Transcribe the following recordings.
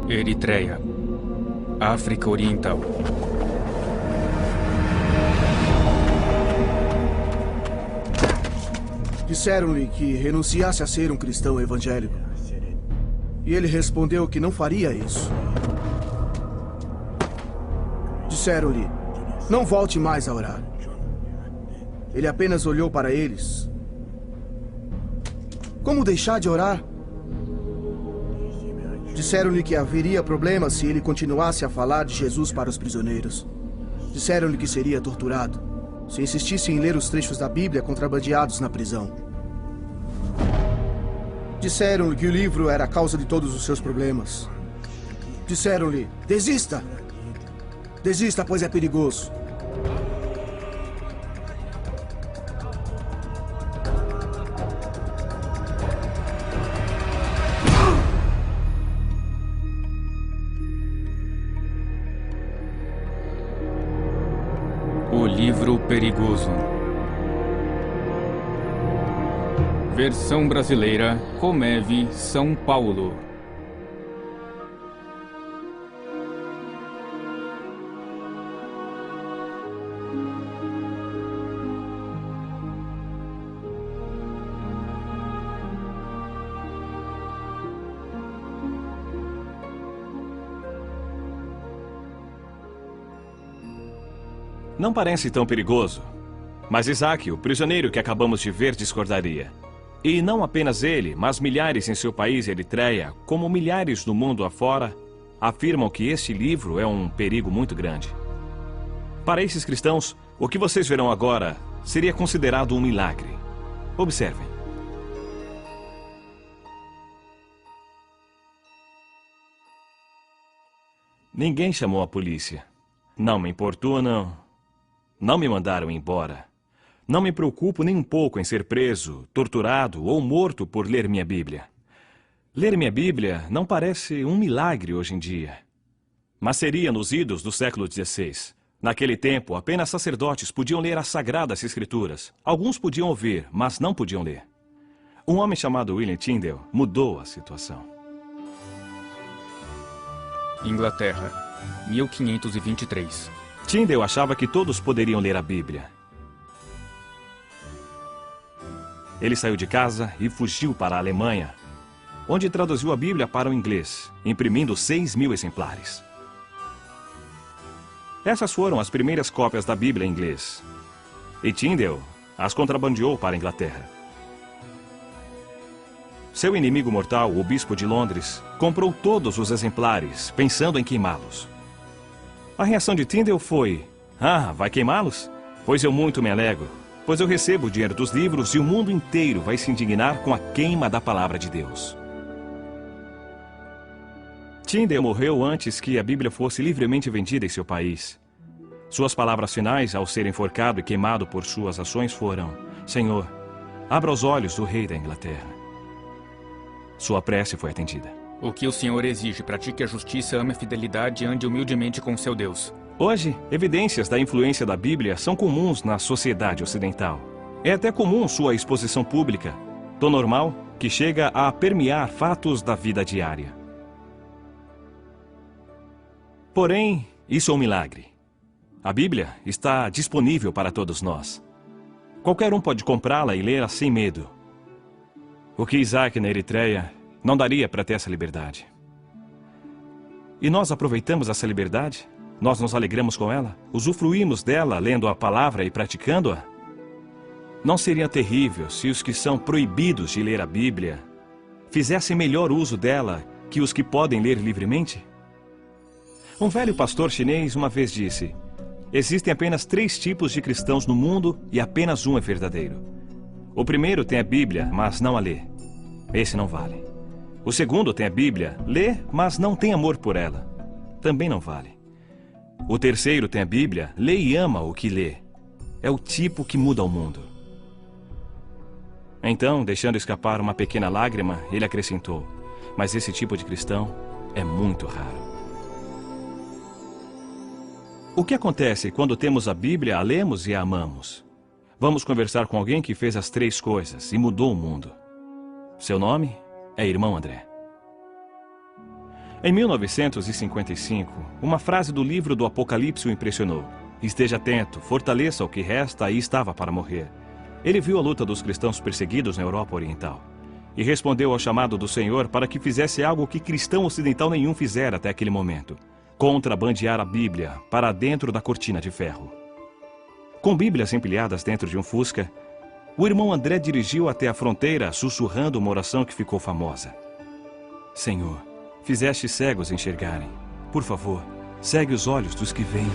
Eritreia, África Oriental. Disseram-lhe que renunciasse a ser um cristão evangélico. E ele respondeu que não faria isso. Disseram-lhe, não volte mais a orar. Ele apenas olhou para eles. Como deixar de orar? Disseram-lhe que haveria problemas se ele continuasse a falar de Jesus para os prisioneiros. Disseram-lhe que seria torturado se insistisse em ler os trechos da Bíblia contrabandeados na prisão. Disseram-lhe que o livro era a causa de todos os seus problemas. Disseram-lhe, desista! Desista, pois é perigoso. O livro perigoso. Versão brasileira, Comeve, São Paulo. Não parece tão perigoso. Mas Isaac, o prisioneiro que acabamos de ver, discordaria. E não apenas ele, mas milhares em seu país, Eritreia, como milhares no mundo afora, afirmam que este livro é um perigo muito grande. Para esses cristãos, o que vocês verão agora seria considerado um milagre. Observem. Ninguém chamou a polícia. Não me importunam. Não me mandaram embora. Não me preocupo nem um pouco em ser preso, torturado ou morto por ler minha Bíblia. Ler minha Bíblia não parece um milagre hoje em dia. Mas seria nos idos do século XVI. Naquele tempo, apenas sacerdotes podiam ler as Sagradas Escrituras. Alguns podiam ouvir, mas não podiam ler. Um homem chamado William Tyndale mudou a situação. Inglaterra, 1523. Tyndale achava que todos poderiam ler a Bíblia. Ele saiu de casa e fugiu para a Alemanha, onde traduziu a Bíblia para o inglês, imprimindo 6.000 exemplares. Essas foram as primeiras cópias da Bíblia em inglês. E Tyndale as contrabandeou para a Inglaterra. Seu inimigo mortal, o bispo de Londres, comprou todos os exemplares, pensando em queimá-los. A reação de Tyndale foi: "Ah, vai queimá-los? Pois eu muito me alegro, pois eu recebo o dinheiro dos livros e o mundo inteiro vai se indignar com a queima da palavra de Deus." Tyndale morreu antes que a Bíblia fosse livremente vendida em seu país. Suas palavras finais, ao ser enforcado e queimado por suas ações, foram: "Senhor, abra os olhos do rei da Inglaterra." Sua prece foi atendida. O que o Senhor exige? Pratique a justiça, ame a fidelidade e ande humildemente com seu Deus. Hoje, evidências da influência da Bíblia são comuns na sociedade ocidental. É até comum sua exposição pública, tão normal que chega a permear fatos da vida diária. Porém, isso é um milagre. A Bíblia está disponível para todos nós. Qualquer um pode comprá-la e lê-la sem medo. O que Isaac na Eritreia não daria para ter essa liberdade. E nós aproveitamos essa liberdade? Nós nos alegramos com ela? Usufruímos dela lendo a palavra e praticando-a? Não seria terrível se os que são proibidos de ler a Bíblia fizessem melhor uso dela que os que podem ler livremente? Um velho pastor chinês uma vez disse: "Existem apenas 3 tipos de cristãos no mundo e apenas um é verdadeiro. O primeiro tem a Bíblia, mas não a lê. Esse não vale. O segundo tem a Bíblia, lê, mas não tem amor por ela. Também não vale. O terceiro tem a Bíblia, lê e ama o que lê. É o tipo que muda o mundo." Então, deixando escapar uma pequena lágrima, ele acrescentou: "Mas esse tipo de cristão é muito raro." O que acontece quando temos a Bíblia, a lemos e a amamos? Vamos conversar com alguém que fez as 3 coisas e mudou o mundo. Seu nome é Irmão André. Em 1955, uma frase do livro do Apocalipse o impressionou. Esteja atento, fortaleça o que resta e estava para morrer. Ele viu a luta dos cristãos perseguidos na Europa Oriental e respondeu ao chamado do Senhor para que fizesse algo que cristão ocidental nenhum fizera até aquele momento: contrabandear a Bíblia para dentro da cortina de ferro. Com Bíblias empilhadas dentro de um Fusca, o irmão André dirigiu até a fronteira, sussurrando uma oração que ficou famosa: Senhor, fizeste cegos enxergarem. Por favor, segue os olhos dos que veem.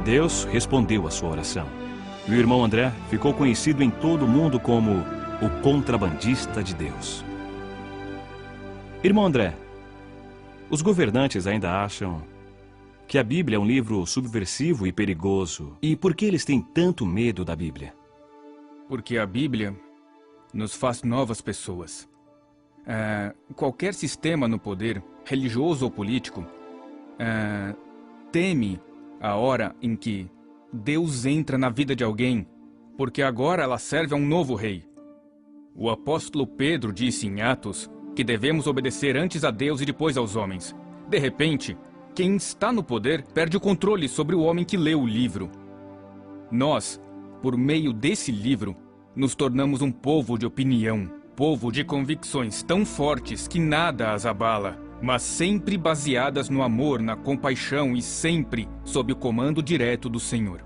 Deus respondeu à sua oração. E o irmão André ficou conhecido em todo o mundo como o contrabandista de Deus. Irmão André, os governantes ainda acham que a Bíblia é um livro subversivo e perigoso. E por que eles têm tanto medo da Bíblia? Porque a Bíblia nos faz novas pessoas. Qualquer sistema no poder, religioso ou político, teme a hora em que Deus entra na vida de alguém, porque agora ela serve a um novo rei. O apóstolo Pedro disse em Atos que devemos obedecer antes a Deus e depois aos homens. De repente, quem está no poder perde o controle sobre o homem que lê o livro. Nós, por meio desse livro, nos tornamos um povo de opinião, povo de convicções tão fortes que nada as abala, mas sempre baseadas no amor, na compaixão e sempre sob o comando direto do Senhor.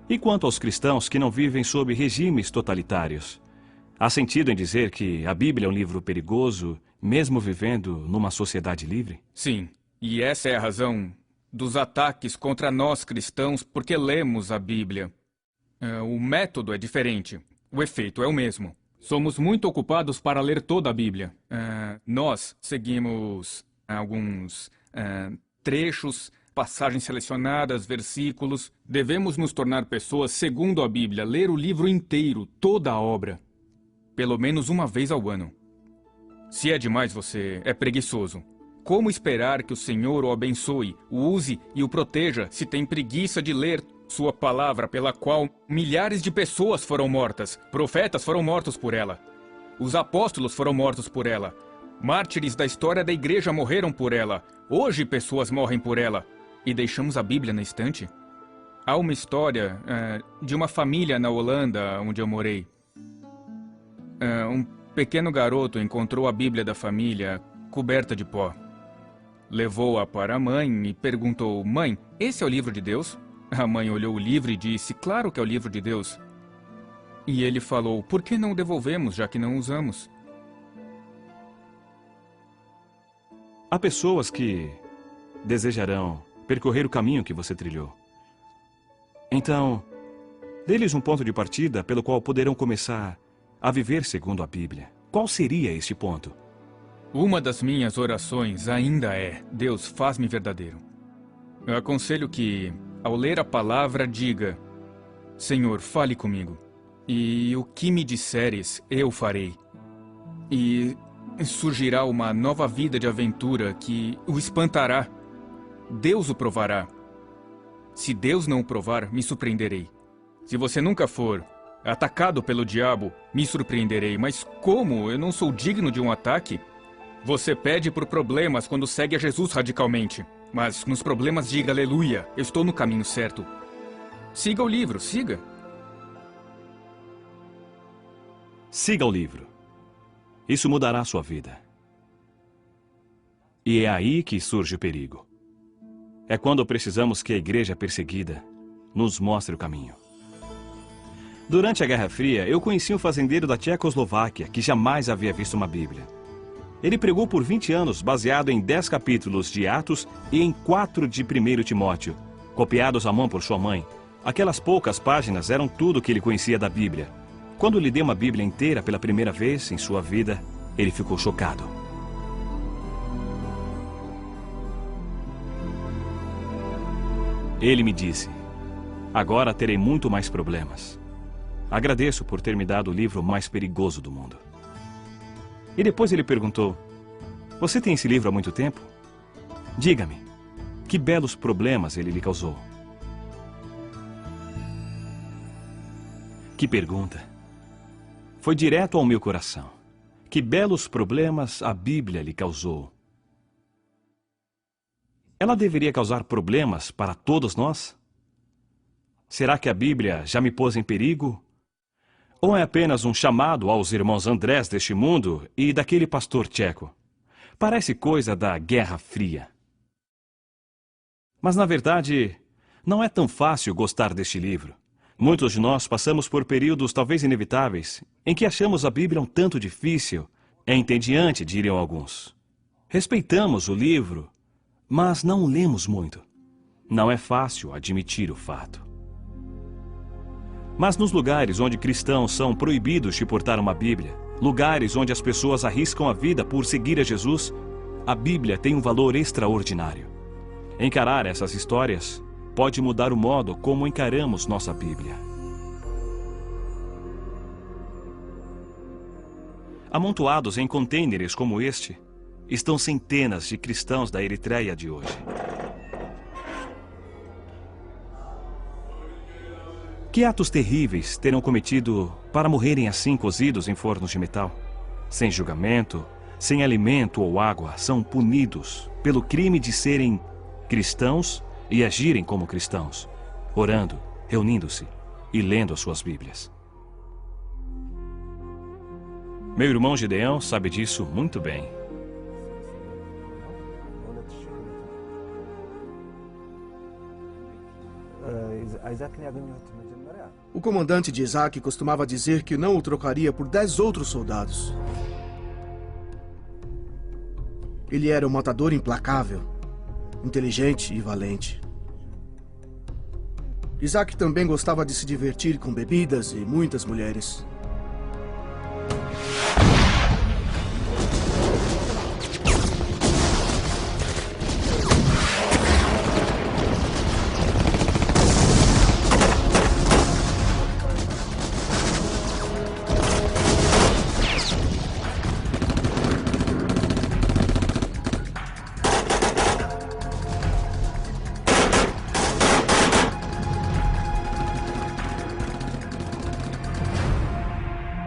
E quanto aos cristãos que não vivem sob regimes totalitários? Há sentido em dizer que a Bíblia é um livro perigoso, mesmo vivendo numa sociedade livre? Sim, e essa é a razão dos ataques contra nós cristãos, porque lemos a Bíblia. O método é diferente, o efeito é o mesmo. Somos muito ocupados para ler toda a Bíblia. Nós seguimos alguns trechos, passagens selecionadas, versículos. Devemos nos tornar pessoas segundo a Bíblia, ler o livro inteiro, toda a obra, pelo menos uma vez ao ano. Se é demais, você é preguiçoso. Como esperar que o Senhor o abençoe, o use e o proteja se tem preguiça de ler sua palavra, pela qual milhares de pessoas foram mortas, profetas foram mortos por ela, os apóstolos foram mortos por ela, mártires da história da igreja morreram por ela, hoje pessoas morrem por ela, e deixamos a Bíblia na estante? Há uma história de uma família na Holanda, onde eu morei. Um pequeno garoto encontrou a Bíblia da família coberta de pó. Levou-a para a mãe e perguntou: Mãe, esse é o livro de Deus? A mãe olhou o livro e disse: Claro que é o livro de Deus. E ele falou: Por que não o devolvemos, já que não usamos? Há pessoas que desejarão percorrer o caminho que você trilhou. Então, dê-lhes um ponto de partida pelo qual poderão começar a viver segundo a Bíblia. Qual seria este ponto? Uma das minhas orações ainda é: Deus, faz-me verdadeiro. Eu aconselho que, ao ler a palavra, diga: Senhor, fale comigo, e o que me disseres, eu farei. E surgirá uma nova vida de aventura que o espantará. Deus o provará. Se Deus não o provar, me surpreenderei. Se você nunca for atacado pelo diabo, me surpreenderei. Mas como eu não sou digno de um ataque? Você pede por problemas quando segue a Jesus radicalmente. Mas nos problemas diga: aleluia, eu estou no caminho certo. Siga o livro, siga. Siga o livro. Isso mudará a sua vida. E é aí que surge o perigo. É quando precisamos que a igreja perseguida nos mostre o caminho. Durante a Guerra Fria, eu conheci um fazendeiro da Tchecoslováquia que jamais havia visto uma Bíblia. Ele pregou por 20 anos baseado em 10 capítulos de Atos e em 4 de 1 Timóteo, copiados à mão por sua mãe. Aquelas poucas páginas eram tudo o que ele conhecia da Bíblia. Quando lhe dei uma Bíblia inteira pela primeira vez em sua vida, ele ficou chocado. Ele me disse: agora terei muito mais problemas. Agradeço por ter me dado o livro mais perigoso do mundo. E depois ele perguntou: você tem esse livro há muito tempo? Diga-me, que belos problemas ele lhe causou. Que pergunta! Foi direto ao meu coração. Que belos problemas a Bíblia lhe causou. Ela deveria causar problemas para todos nós? Será que a Bíblia já me pôs em perigo? Ou é apenas um chamado aos irmãos Andrés deste mundo e daquele pastor tcheco? Parece coisa da Guerra Fria. Mas, na verdade, não é tão fácil gostar deste livro. Muitos de nós passamos por períodos talvez inevitáveis em que achamos a Bíblia um tanto difícil, entediante, diriam alguns. Respeitamos o livro, mas não o lemos muito. Não é fácil admitir o fato. Mas nos lugares onde cristãos são proibidos de portar uma Bíblia, lugares onde as pessoas arriscam a vida por seguir a Jesus, a Bíblia tem um valor extraordinário. Encarar essas histórias pode mudar o modo como encaramos nossa Bíblia. Amontoados em contêineres como este, estão centenas de cristãos da Eritreia de hoje. Que atos terríveis terão cometido para morrerem assim cozidos em fornos de metal? Sem julgamento, sem alimento ou água, são punidos pelo crime de serem cristãos e agirem como cristãos, orando, reunindo-se e lendo as suas Bíblias. Meu irmão Gideão sabe disso muito bem. O comandante de Isaac costumava dizer que não o trocaria por 10 outros soldados. Ele era um matador implacável, inteligente e valente. Isaac também gostava de se divertir com bebidas e muitas mulheres.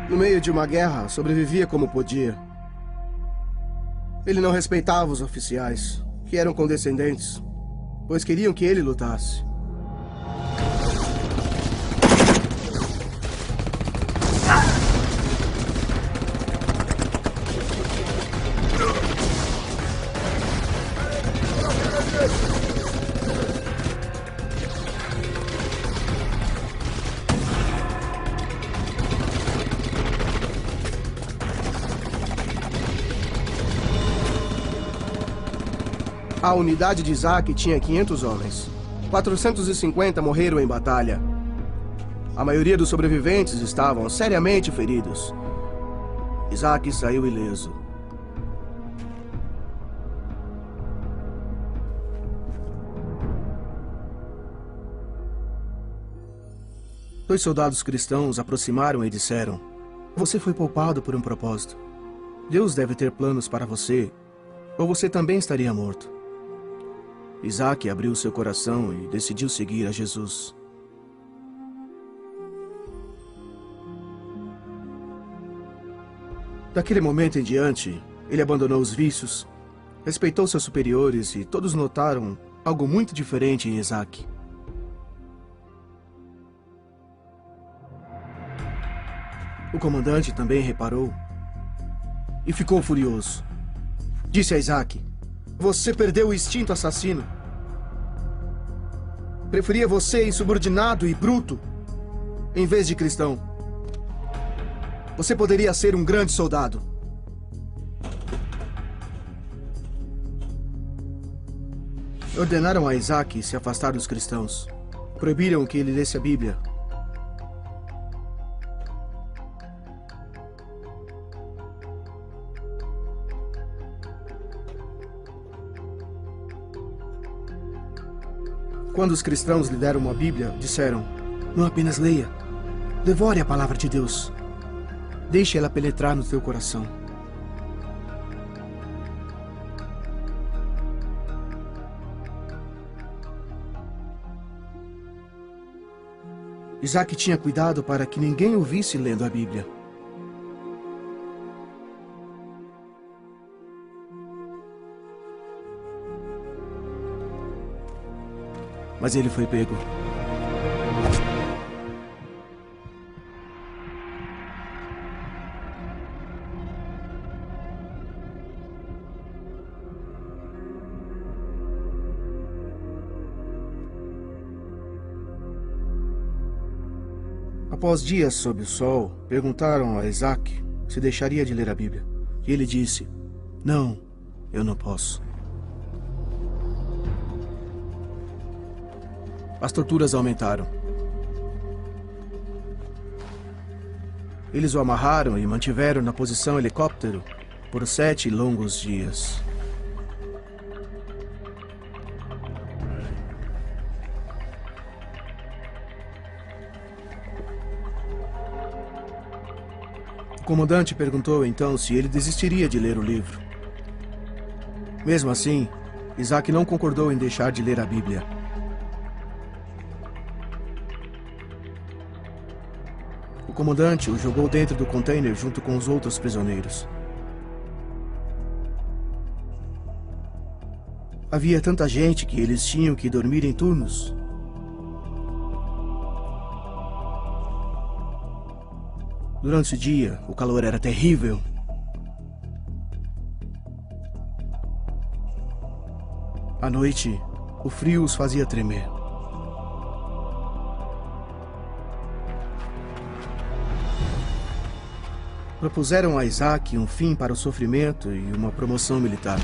No meio de uma guerra, sobrevivia como podia. Ele não respeitava os oficiais, que eram condescendentes, pois queriam que ele lutasse. A unidade de Isaac tinha 500 homens. 450 morreram em batalha. A maioria dos sobreviventes estavam seriamente feridos. Isaac saiu ileso. Dois soldados cristãos aproximaram e disseram: "Você foi poupado por um propósito. Deus deve ter planos para você, ou você também estaria morto." Isaac abriu seu coração e decidiu seguir a Jesus. Daquele momento em diante, ele abandonou os vícios, respeitou seus superiores e todos notaram algo muito diferente em Isaac. O comandante também reparou e ficou furioso. Disse a Isaac: "Você perdeu o instinto assassino. Preferia você insubordinado e bruto, em vez de cristão. Você poderia ser um grande soldado." Ordenaram a Isaac se afastar dos cristãos. Proibiram que ele lesse a Bíblia. Quando os cristãos lhe deram uma Bíblia, disseram: "Não apenas leia, Devore a palavra de Deus. Deixe ela penetrar no teu coração. Isaac tinha cuidado para que ninguém o visse lendo a Bíblia. Mas ele foi pego. Após dias sob o sol, perguntaram a Isaac se deixaria de ler a Bíblia. E ele disse: "Não, eu não posso." As torturas aumentaram. Eles o amarraram e mantiveram na posição helicóptero por 7 longos dias. O comandante perguntou então se ele desistiria de ler o livro. Mesmo assim, Isaac não concordou em deixar de ler a Bíblia. O comandante o jogou dentro do container junto com os outros prisioneiros. Havia tanta gente que eles tinham que dormir em turnos. Durante o dia, o calor era terrível. À noite, o frio os fazia tremer. Propuseram a Isaac um fim para o sofrimento e uma promoção militar.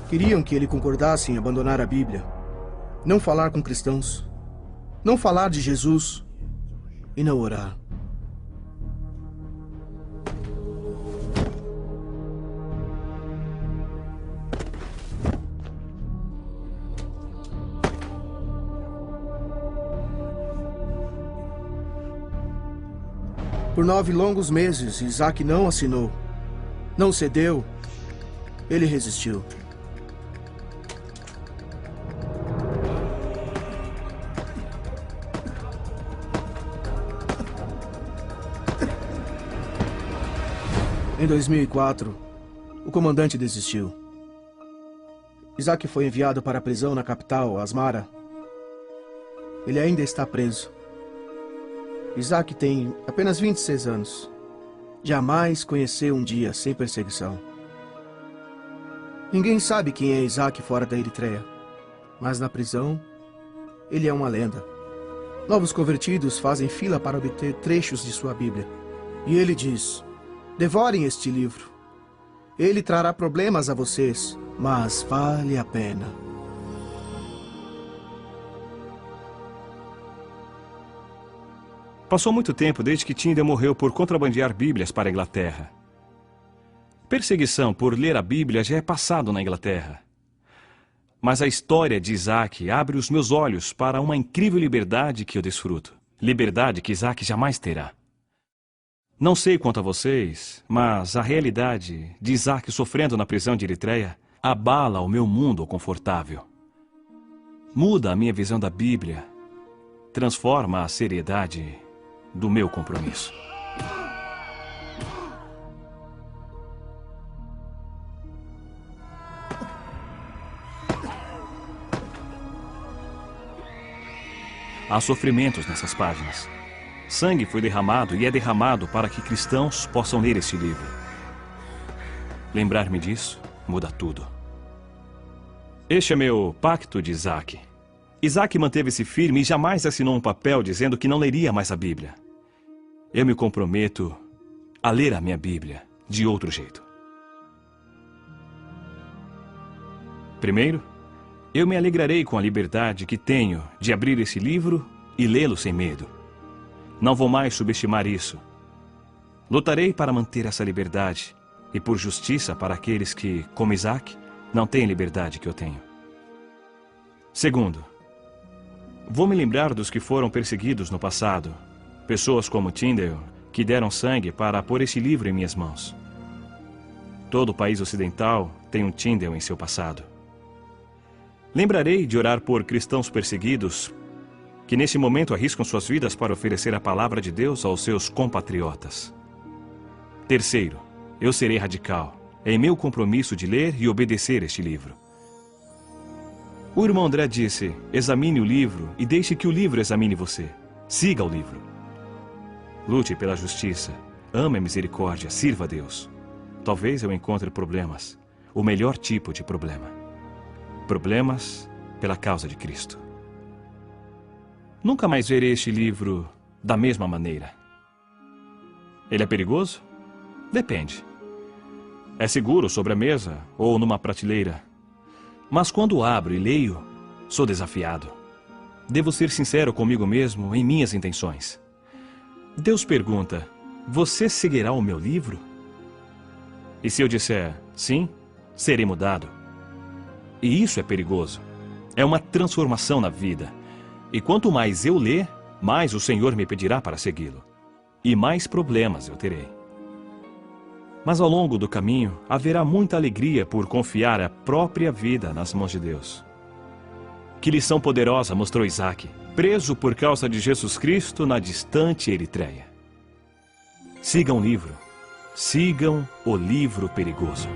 Queriam que ele concordasse em abandonar a Bíblia, não falar com cristãos, não falar de Jesus e não orar. Por 9 longos meses, Isaac não assinou, não cedeu, ele resistiu. Em 2004, o comandante desistiu. Isaac foi enviado para a prisão na capital, Asmara. Ele ainda está preso. Isaac tem apenas 26 anos. Jamais conheceu um dia sem perseguição. Ninguém sabe quem é Isaac fora da Eritreia. Mas na prisão, ele é uma lenda. Novos convertidos fazem fila para obter trechos de sua Bíblia. E ele diz: "Devorem este livro. Ele trará problemas a vocês, mas vale a pena." Passou muito tempo desde que Tyndale morreu por contrabandear Bíblias para a Inglaterra. Perseguição por ler a Bíblia já é passado na Inglaterra. Mas a história de Isaac abre os meus olhos para uma incrível liberdade que eu desfruto. Liberdade que Isaac jamais terá. Não sei quanto a vocês, mas a realidade de Isaac sofrendo na prisão de Eritreia abala o meu mundo confortável. Muda a minha visão da Bíblia, transforma a seriedade do meu compromisso. Há sofrimentos nessas páginas. Sangue foi derramado e é derramado para que cristãos possam ler este livro. Lembrar-me disso muda tudo. Este é meu pacto de Isaac. Isaac manteve-se firme e jamais assinou um papel dizendo que não leria mais a Bíblia. Eu me comprometo a ler a minha Bíblia de outro jeito. Primeiro, eu me alegrarei com a liberdade que tenho de abrir esse livro e lê-lo sem medo. Não vou mais subestimar isso. Lutarei para manter essa liberdade e por justiça para aqueles que, como Isaac, não têm liberdade que eu tenho. Segundo, vou me lembrar dos que foram perseguidos no passado, pessoas como Tyndale, que deram sangue para pôr este livro em minhas mãos. Todo o país ocidental tem um Tyndale em seu passado. Lembrarei de orar por cristãos perseguidos que nesse momento arriscam suas vidas para oferecer a palavra de Deus aos seus compatriotas. Terceiro, eu serei radical em meu compromisso de ler e obedecer este livro. O irmão André disse, examine o livro e deixe que o livro examine você. Siga o livro. Lute pela justiça, ame a misericórdia, sirva a Deus. Talvez eu encontre problemas, o melhor tipo de problema. Problemas pela causa de Cristo. Nunca mais verei este livro da mesma maneira. Ele é perigoso? Depende. É seguro sobre a mesa ou numa prateleira. Mas quando abro e leio, sou desafiado. Devo ser sincero comigo mesmo em minhas intenções. Deus pergunta, você seguirá o meu livro? E se eu disser sim, serei mudado. E isso é perigoso. É uma transformação na vida. E quanto mais eu ler, mais o Senhor me pedirá para segui-lo. E mais problemas eu terei. Mas ao longo do caminho, haverá muita alegria por confiar a própria vida nas mãos de Deus. Que lição poderosa mostrou Isaac, preso por causa de Jesus Cristo na distante Eritreia. Sigam o livro. Sigam o livro perigoso.